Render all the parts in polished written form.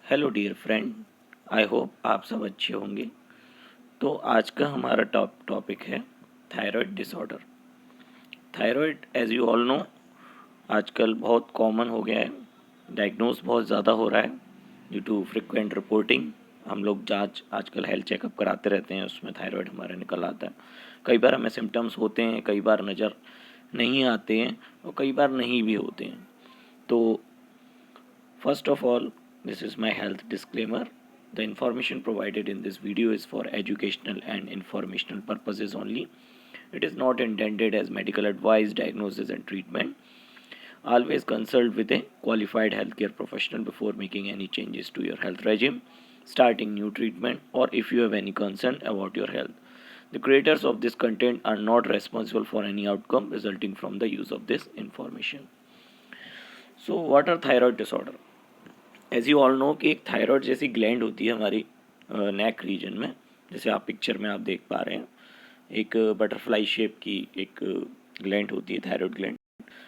Hello dear friend, I hope आप सब अच्छे होंगे। तो आज का हमारा टॉपिक है thyroid disorder. Thyroid as you all know आजकल बहुत कॉमन हो गया है, डायग्नोज बहुत ज़्यादा हो रहा है ड्यू टू फ्रिक्वेंट रिपोर्टिंग। हम लोग जांच आजकल हेल्थ चेकअप कराते रहते हैं, उसमें थायराइड हमारा निकल आता है। कई बार हमें सिम्टम्स होते हैं, कई बार नज़र नहीं आते हैं और कई बार नहीं भी होते हैं। तो first of all, this is my health disclaimer. The information provided in this video is for educational and informational purposes only. It is not intended as medical advice, diagnosis, and treatment. Always consult with a qualified healthcare professional before making any changes to your health regime, starting new treatment, or if you have any concern about your health. The creators of this content are not responsible for any outcome resulting from the use of this information. So, what are thyroid disorder? As you all know कि एक thyroid जैसी gland होती है हमारी neck region में, जैसे आप picture में आप देख पा रहे हैं। एक बटरफ्लाई शेप की एक ग्लैंड होती है थायराइड ग्लैंड।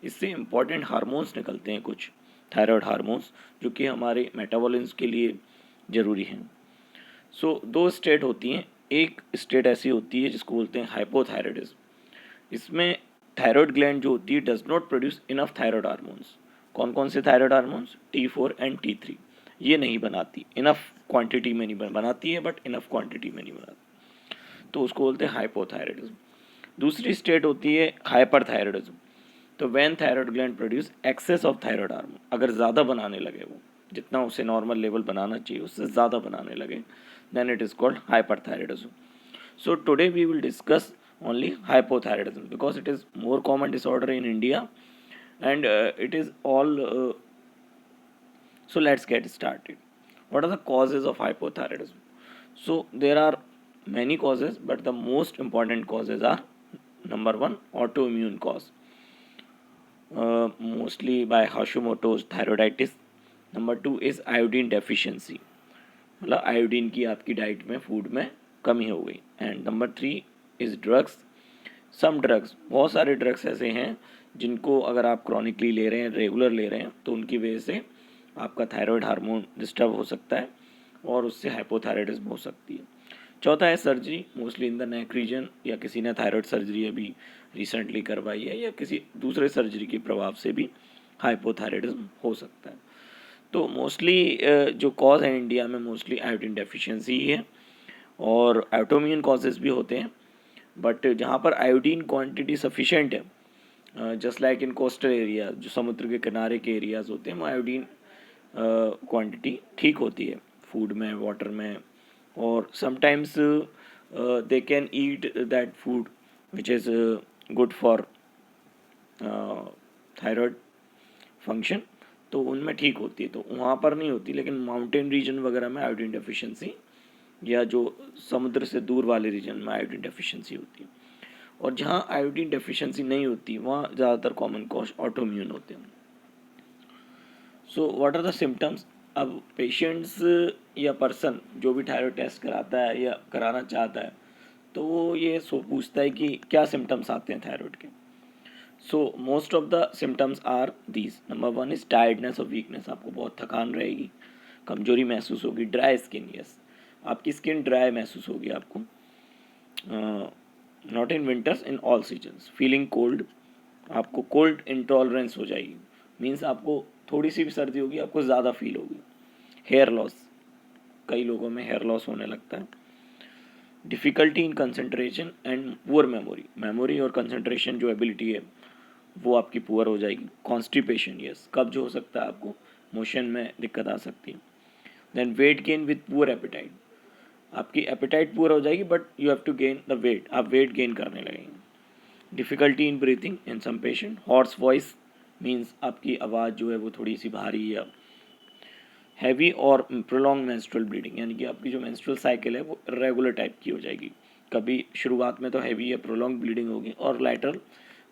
इससे इम्पॉर्टेंट हार्मोन्स निकलते हैं, कुछ थायराइड हार्मोन्स जो कि हमारे मेटाबॉलिज्म के लिए ज़रूरी हैं। सो दो स्टेट होती हैं। एक स्टेट ऐसी होती है जिसको बोलते हैं हाइपोथायराइडिज्म। इसमें थायराइड ग्लैंड जो होती है does not produce enough thyroid hormones. कौन कौन से thyroid hormones? T4 and T3। ये नहीं बनाती, इनफ क्वांटिटी में नहीं बनाती है, बट इनफ क्वांटिटी में नहीं बनाती, तो उसको बोलते हैं हाइपोथायराइडिज्म। दूसरी स्टेट होती है हाइपरथायराइडिज्म। तो when thyroid gland produce excess of thyroid hormone, अगर ज़्यादा बनाने लगे, वो जितना उसे नॉर्मल लेवल बनाना चाहिए उससे ज़्यादा बनाने लगे, then it is called hyperthyroidism. So today we will discuss only hypothyroidism because it is more common disorder in India, and it is all. So let's get started. What are the causes of hypothyroidism? So there are many causes, but the most important causes are: number one, autoimmune cause, mostly by Hashimoto's thyroiditis. Number two is iodine deficiency, मतलब iodine की आपकी diet में, food में कमी हो गई. And number three is drugs. Some drugs, बहुत सारे ड्रग्स ऐसे हैं जिनको अगर आप क्रॉनिकली ले रहे हैं, रेगुलर ले रहे हैं, तो उनकी वजह से आपका थायराइड हार्मोन डिस्टर्ब हो सकता है और उससे हाइपोथायराइडिज्म हो सकती है. चौथा है surgery, mostly in the neck region, या किसी ने थायराइड सर्जरी अभी रिसेंटली करवाई है या किसी दूसरे सर्जरी के प्रभाव से भी हाइपोथायराइडिज्म हो सकता है. तो मोस्टली जो कॉज है इंडिया में, मोस्टली आयोडीन डेफिशिएंसी ही है, और ऑटोइम्यून कॉजेज भी होते हैं, बट जहाँ पर आयोडीन क्वांटिटी सफिशेंट है, just like in coastal area, जो समुद्र के किनारे के एरियाज़ होते हैं, वो आयोडीन क्वांटिटी ठीक होती है फूड में, वाटर में, और sometimes they can eat that food which is good for thyroid function, तो उनमें ठीक होती है. तो वहाँ पर नहीं होती, लेकिन माउंटेन रीजन वगैरह में आयोडीन डेफिशिएंसी, या जो समुद्र से दूर वाले रीजन में आयोडीन डेफिशिएंसी होती है. और जहाँ आयोडीन डेफिशिएंसी नहीं होती वहाँ ज़्यादातर कॉमन कॉज ऑटोइम्यून होते हैं. So what are the symptoms? अब पेशेंट्स या पर्सन जो भी थायराइड टेस्ट कराता है या कराना चाहता है, तो वो ये पूछता है कि क्या सिम्टम्स आते हैं थायराइड के. So most of the symptoms are these. Number one is tiredness और वीकनेस. आपको बहुत थकान रहेगी, कमजोरी महसूस होगी. ड्राई स्किन, यस, आपकी स्किन ड्राई महसूस होगी आपको. Not in winters, in all seasons. Feeling cold, आपको कोल्ड इंटॉलरेंस हो जाएगी, मीन्स आपको थोड़ी सी भी सर्दी होगी आपको ज़्यादा फील होगी. हेयर लॉस, कई लोगों में हेयर लॉस होने लगता है. Difficulty in concentration and poor memory. Memory और कंसंट्रेशन जो एबिलिटी है वो आपकी पुअर हो जाएगी. कॉन्स्टिपेशन, यस, कब्ज हो सकता है आपको, मोशन में दिक्कत आ सकती है. Then weight gain with poor appetite. आपकी एपेटाइट पुअर हो जाएगी but you have to gain the weight, आप वेट गेन करने लगेंगे. Difficulty in breathing in some patient. Hoarse voice, means आपकी आवाज़ जो है वो थोड़ी सी भारी, या हैवी और प्रोलॉन्ग मेंस्ट्रुअल ब्लीडिंग, यानी कि आपकी जो मेंस्ट्रुअल साइकिल है वो रेगुलर टाइप की हो जाएगी. कभी शुरुआत में तो हैवी या प्रोलॉन्ग ब्लीडिंग होगी और लाइटर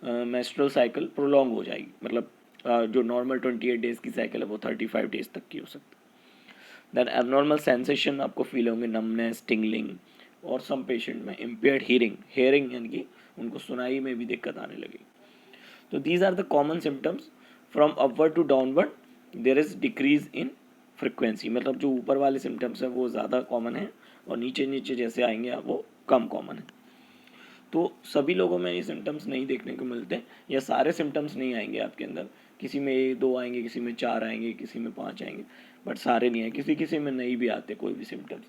मेंस्ट्रुअल साइकिल प्रोलॉन्ग हो जाएगी, मतलब जो नॉर्मल 28 डेज़ की साइकिल है वो 35 डेज़ तक की हो सकती है. देन एबनॉर्मल सेंसेशन आपको फील होंगे, नमनेस, टिंगलिंग, और सम पेशेंट में इम्पेयर्ड हेयरिंग, यानी कि उनको सुनाई में भी दिक्कत आने लगेगी. तो these are the common symptoms. From upward to downward there is decrease in frequency, मतलब जो ऊपर वाले सिम्टम्स हैं वो ज़्यादा कॉमन है और नीचे नीचे जैसे आएंगे वो कम कॉमन है। तो सभी लोगों में ये सिम्टम्स नहीं देखने को मिलते, या सारे सिम्टम्स नहीं आएंगे आपके अंदर, किसी में 1-2 आएंगे, किसी में 4 आएंगे, किसी में 5 आएंगे, बट सारे नहीं आए, किसी में नहीं भी आते कोई भी सिम्टम्स।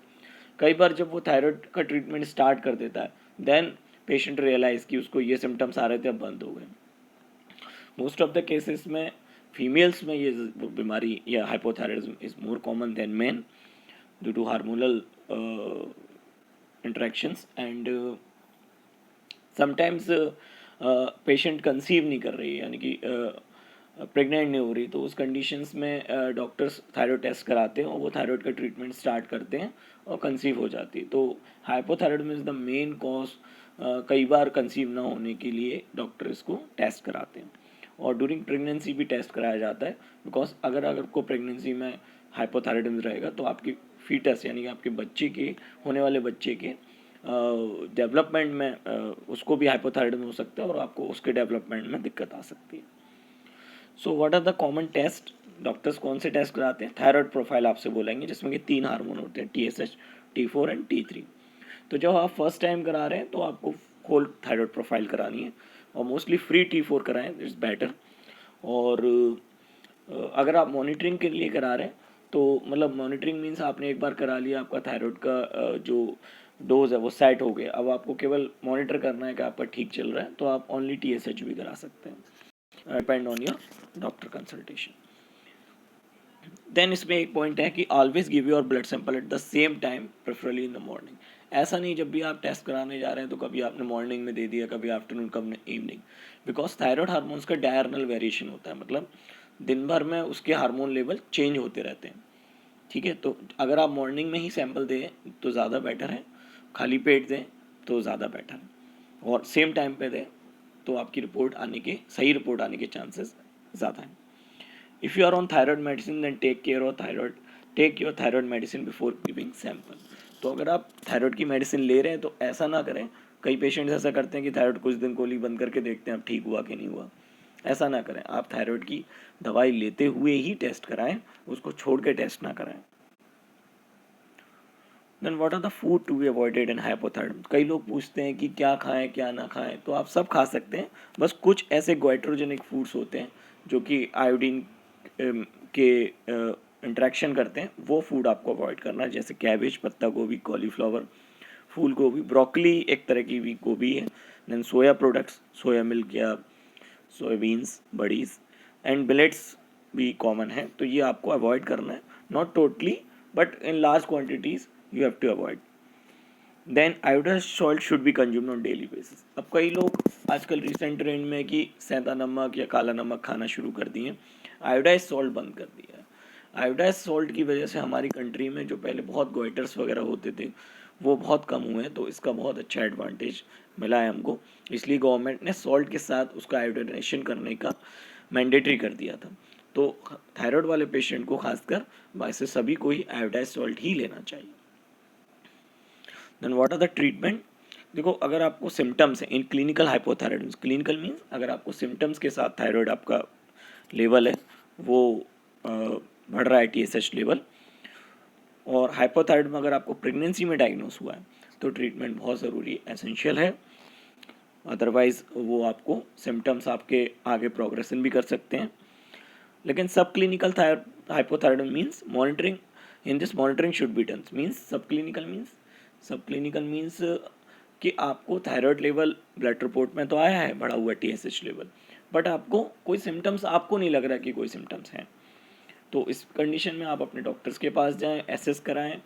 कई बार जब वो थायराइड का ट्रीटमेंट स्टार्ट कर देता है, देन पेशेंट रियलाइज़ कि उसको ये सिम्टम्स आ रहे थे, अब बंद हो गए। मोस्ट ऑफ द केसेस में फीमेल्स में ये बीमारी या hypothyroidism is more common than men due to hormonal interactions and sometimes patient conceive नहीं कर रही है, यानी कि प्रेग्नेंट नहीं हो रही, तो उस कंडीशंस में डॉक्टर्स थायराइड टेस्ट कराते हैं और वो थायराइड का ट्रीटमेंट स्टार्ट करते हैं और कंसीव हो जाती है। तो hypothyroidism is the main cause. कई बार कंसीव ना होने के लिए डॉक्टर इसको टेस्ट कराते हैं और ड्यूरिंग प्रेगनेंसी भी टेस्ट कराया जाता है, बिकॉज अगर को प्रेगनेंसी में हाइपोथायराइडिज्म रहेगा तो आपकी फीटस यानी कि आपके बच्चे के होने वाले बच्चे के डेवलपमेंट में उसको भी हाइपोथायराइडिज्म हो सकता है और आपको उसके डेवलपमेंट में दिक्कत आ सकती है। So what are the common test? Doctors कौन से टेस्ट कराते हैं? थायराइड प्रोफाइल आपसे बोलेंगे, जिसमें कि 3 हार्मोन होते हैं, TSH, T4 एंड T3। तो जब आप फर्स्ट टाइम करा रहे हैं तो आपको होल थायराइड प्रोफाइल करानी है और मोस्टली फ्री T4 कराएं, इट्स बेटर। और अगर आप मॉनिटरिंग के लिए करा रहे हैं तो मतलब मॉनिटरिंग मीन्स आपने एक बार करा लिया, आपका थायराइड का जो डोज है वो सेट हो गया, अब आपको केवल मॉनिटर करना है कि आपका ठीक चल रहा है, तो आप ओनली TSH भी करा सकते हैं, depend on your doctor consultation. Then इसमें एक पॉइंट है कि always give your blood sample at the same time, preferably in the morning. ऐसा नहीं जब भी आप टेस्ट कराने जा रहे हैं तो कभी आपने मॉर्निंग में दे दिया, कभी आफ्टरनून, कभी इवनिंग, बिकॉज थायराइड हार्मोन्स का डायरनल वेरिएशन होता है, मतलब दिन भर में उसके हार्मोन लेवल चेंज होते रहते हैं। ठीक है, तो अगर आप मॉर्निंग में ही सैंपल दें तो ज़्यादा बेटर है, खाली पेट दें तो ज़्यादा बेटर है, और सेम टाइम पे दें तो आपकी सही रिपोर्ट आने के चांसेस ज़्यादा हैं। If you are on thyroid medicine, then take your thyroid medicine before giving sample। तो अगर आप थायराइड की मेडिसिन ले रहे हैं तो ऐसा ना करें, कई पेशेंट्स ऐसा करते हैं कि थायराइड कुछ दिन गोली बंद करके देखते हैं अब ठीक हुआ कि नहीं हुआ। ऐसा ना करें, आप थायराइड की दवाई लेते हुए ही टेस्ट कराएं, उसको छोड़ के टेस्ट ना कराएं। Then what are the food to be avoided in hypothyroidism? कई लोग पूछते हैं कि क्या खाएं क्या ना खाएं, तो आप सब खा सकते हैं, बस कुछ ऐसे गोइट्रोजेनिक फूड्स होते हैं जो कि आयोडीन के इंट्रैक्शन करते हैं, वो फूड आपको अवॉइड करना है, जैसे कैबेज, पत्ता गोभी, कॉलीफ्लावर, फूल गोभी, ब्रोकली एक तरह की भी गोभी है। Then soya products, soya milk या सोयाबीन्स, बड़ीज एंड मिलेट्स भी कॉमन है, तो ये आपको अवॉइड करना है, not totally but in large quantities you have to avoid। then iodized salt should be consumed on daily basis। अब कई लोग आजकल रिसेंट ट्रेंड में कि सैंधा नमक या काला नमक खाना शुरू कर दिए, आयोडाइज सॉल्ट बंद कर दिया है। आयोडाइज सॉल्ट की वजह से हमारी कंट्री में जो पहले बहुत गोइटर्स वगैरह होते थे वो बहुत कम हुए हैं, तो इसका बहुत अच्छा एडवांटेज मिला है हमको, इसलिए गवर्नमेंट ने सॉल्ट के साथ उसका आयोडाइजेशन करने का मैंडेटरी कर दिया था। तो थायराइड वाले पेशेंट को खासकर वैसे सभी को ही आयोडाइज सॉल्ट ही लेना चाहिए। Then what are the treatment? देखो, अगर आपको सिम्टम्स हैं in clinical hypothyroidism, clinical means अगर आपको सिम्टम्स के साथ थायराइड आपका लेवल है वो बढ़ रहा है, TSH लेवल, और हाइपोथायराइड में अगर आपको प्रेगनेंसी में डायग्नोस हुआ है तो ट्रीटमेंट बहुत ज़रूरी है, एसेंशियल है, अदरवाइज़ वो आपको सिम्टम्स आपके आगे प्रोग्रेशन भी कर सकते हैं। लेकिन सब clinical hypothyroidism means monitoring, in this monitoring should be done. Means सब क्लिनिकल मीन्स कि आपको थायराइड लेवल ब्लड रिपोर्ट में तो आया है बढ़ा हुआ TSH लेवल, बट आपको कोई सिम्टम्स आपको नहीं लग रहा कि कोई सिम्टम्स हैं, तो इस कंडीशन में आप अपने डॉक्टर्स के पास जाएं, एसेस कराएं।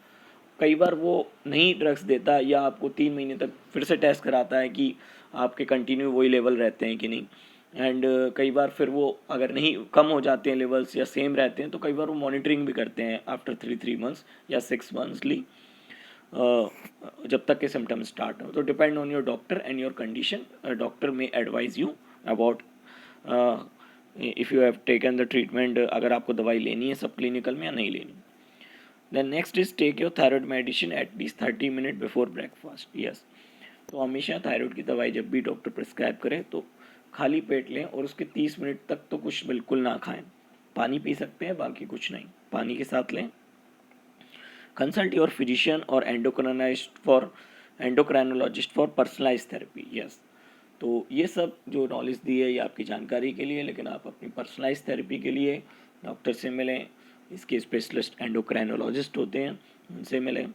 कई बार वो नहीं ड्रग्स देता या आपको 3 महीने तक फिर से टेस्ट कराता है कि आपके कंटिन्यू वही लेवल रहते हैं कि नहीं, एंड कई बार फिर वो अगर नहीं कम हो जाते हैं लेवल्स या सेम रहते हैं तो कई बार वो मॉनिटरिंग भी करते हैं आफ्टर 3 मंथ्स या 6 मंथली, जब तक के सिम्टम्स स्टार्ट हो। तो depend on your doctor and your condition, doctor may advise you about if you have taken the treatment, अगर आपको दवाई लेनी है सब क्लिनिकल में या नहीं लेनी। Then next is take your thyroid medicine at least 30 minute before breakfast. Yes, तो हमेशा थायराइड की दवाई जब भी डॉक्टर प्रिस्क्राइब करे तो खाली पेट लें और उसके 30 मिनट तक तो कुछ बिल्कुल ना खाएं, पानी पी सकते हैं, बाकी कुछ नहीं। पानी के साथ लें। कंसल्ट योर फिजिशियन और endocrinologist for personalise therapy. Yes, तो ये सब जो नॉलेज दी है ये आपकी जानकारी के लिए, लेकिन आप अपनी पर्सनलाइज थेरेपी के लिए डॉक्टर से मिलें। इसके स्पेशलिस्ट एंडोक्राइनोलॉजिस्ट होते हैं, उनसे मिलें।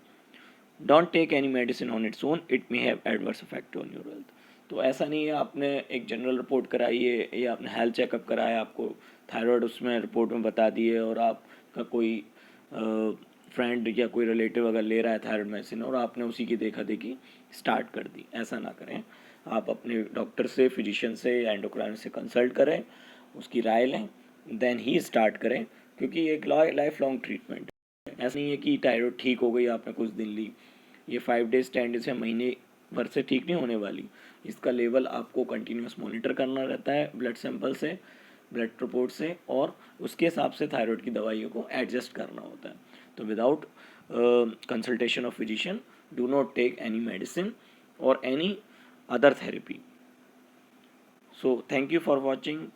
Don't take any medicine on its own, it may have adverse effect on your health. तो ऐसा नहीं है आपने एक जनरल रिपोर्ट कराई है या आपने हेल्थ चेकअप कराया, आपको थायराइड उसमें रिपोर्ट में बता दी है, और आपका कोई फ्रेंड या कोई रिलेटिव अगर ले रहा है थायराइड मेडिसिन और आपने उसी की देखा देखी स्टार्ट कर दी, ऐसा ना करें। आप अपने डॉक्टर से, फिजिशियन से या एंडोक्राइन से कंसल्ट करें, उसकी राय लें, देन ही स्टार्ट करें, क्योंकि ये एक लाइफ लॉन्ग ट्रीटमेंट है। ऐसा नहीं है कि थायराइड ठीक हो गई आपने कुछ दिन ली, ये 5 डेज 10 डेज या महीने भर से ठीक नहीं होने वाली। इसका लेवल आपको कंटिन्यूस मॉनिटर करना रहता है ब्लड सैंपल से, ब्लड रिपोर्ट से, और उसके हिसाब से थायराइड की दवाइयों को एडजस्ट करना होता है। तो without consultation of physician do not take any medicine or any other therapy. So thank you for watching.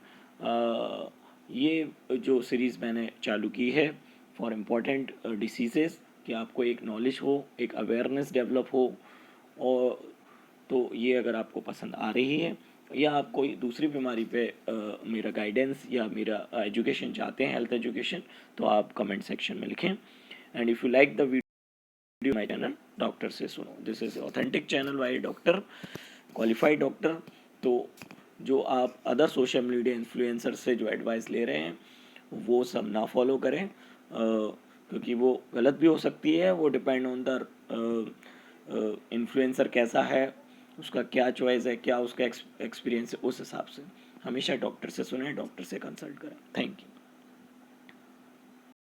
ये जो सीरीज़ मैंने चालू की है फॉर इम्पोर्टेंट डिसीज़ेज़, कि आपको एक नॉलेज हो, एक अवेयरनेस डेवलप हो, और तो ये अगर आपको पसंद आ रही है या आप कोई दूसरी बीमारी पे मेरा गाइडेंस या मेरा एजुकेशन चाहते हैं, हेल्थ एजुकेशन, तो आप कमेंट सेक्शन में लिखें। And if you like the video my channel doctor से सुनो, this is authentic channel by doctor, qualified doctor. तो जो आप अदर सोशल मीडिया इन्फ्लुएंसर से जो एडवाइस ले रहे हैं वो सब ना फॉलो करें, क्योंकि वो गलत भी हो सकती है। वो डिपेंड ऑन द इन्फ्लुएंसर कैसा है, उसका क्या चॉइस है, क्या उसका एक्सपीरियंस है, उस हिसाब से हमेशा डॉक्टर से सुने, डॉक्टर से कंसल्ट करें। Thank you.